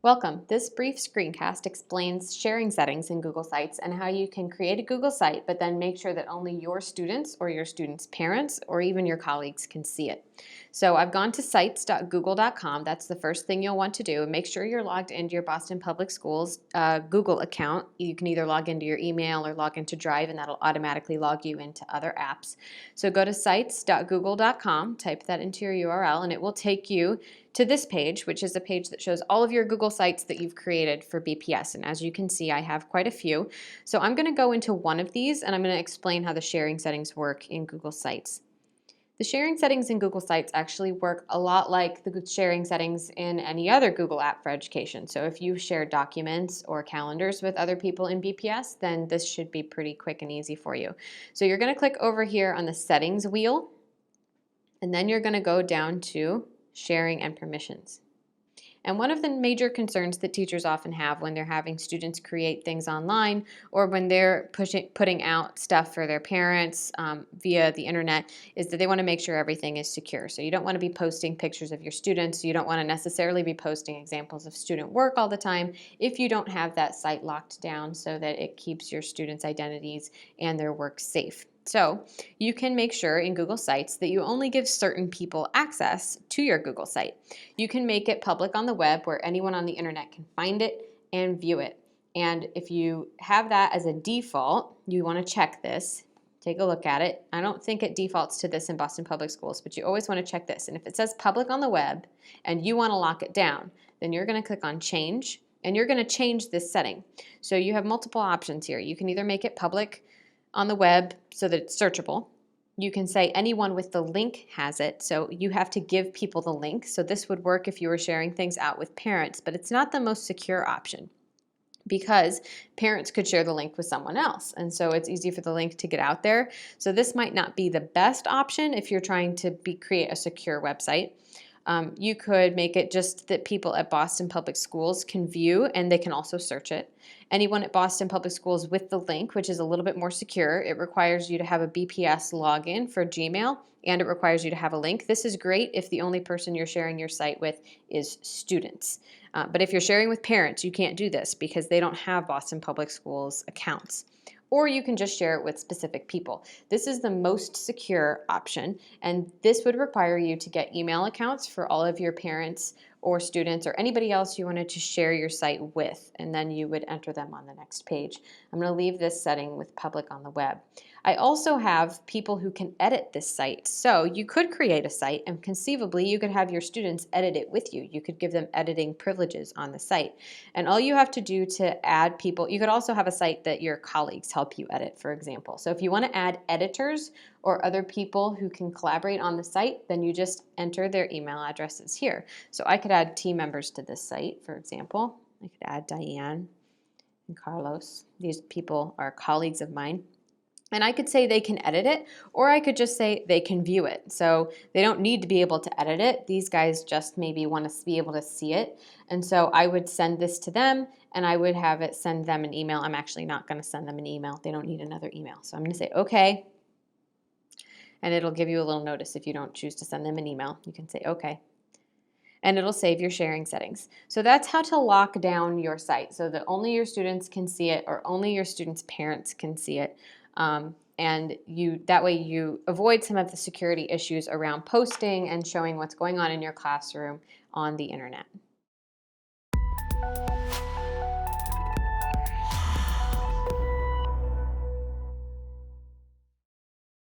Welcome. This brief screencast explains sharing settings in Google Sites and how you can create a Google site, but then make sure that only your students or your students' parents or even your colleagues can see it. So I've gone to sites.google.com. That's the first thing you'll want to do. Make sure you're logged into your Boston Public Schools Google account. You can either log into your email or log into Drive, and that'll automatically log you into other apps. So go to sites.google.com, type that into your URL, and it will take you to this page, which is a page that shows all of your Google Sites that you've created for BPS. And as you can see, I have quite a few. So I'm going to go into one of these, and I'm going to explain how the sharing settings work in Google Sites. The sharing settings in Google Sites actually work a lot like the sharing settings in any other Google app for education. So if you share documents or calendars with other people in BPS, then this should be pretty quick and easy for you. So you're going to click over here on the settings wheel, and then you're going to go down to sharing and permissions. And one of the major concerns that teachers often have when they're having students create things online or when they're putting out stuff for their parents via the internet is that they want to make sure everything is secure. So you don't want to be posting pictures of your students. You don't want to necessarily be posting examples of student work all the time if you don't have that site locked down so that it keeps your students' identities and their work safe. So you can make sure in Google Sites that you only give certain people access to your Google site. You can make it public on the web where anyone on the internet can find it and view it. And if you have that as a default, you want to check this. Take a look at it. I don't think it defaults to this in Boston Public Schools, but you always want to check this. And if it says public on the web and you want to lock it down, then you're going to click on change and you're going to change this setting. So you have multiple options here. You can either make it public on the web so that it's searchable. You can say anyone with the link has it, so you have to give people the link. So this would work if you were sharing things out with parents, but it's not the most secure option because parents could share the link with someone else, and so it's easy for the link to get out there. So this might not be the best option if you're trying to create a secure website. You could make it just that people at Boston Public Schools can view and they can also search it. Anyone at Boston Public Schools with the link, which is a little bit more secure, it requires you to have a BPS login for Gmail and it requires you to have a link. This is great if the only person you're sharing your site with is students. But if you're sharing with parents, you can't do this because they don't have Boston Public Schools accounts. Or you can just share it with specific people. This is the most secure option, and this would require you to get email accounts for all of your parents or students or anybody else you wanted to share your site with, and then you would enter them on the next page. I'm going to leave this setting with public on the web. I also have people who can edit this site. So you could create a site and conceivably you could have your students edit it with you. You could give them editing privileges on the site. And all you have to do to add people, you could also have a site that your colleagues help you edit, for example. So if you want to add editors or other people who can collaborate on the site, then you just enter their email addresses here. So I could add team members to this site, for example. I could add Diane and Carlos. These people are colleagues of mine. And I could say they can edit it, or I could just say they can view it. So they don't need to be able to edit it. These guys just maybe want to be able to see it. And so I would send this to them, and I would have it send them an email. I'm actually not going to send them an email. They don't need another email. So I'm going to say, okay. And it'll give you a little notice if you don't choose to send them an email. You can say, okay. And it'll save your sharing settings. So that's how to lock down your site so that only your students can see it or only your students' parents can see it. And that way you avoid some of the security issues around posting and showing what's going on in your classroom on the internet.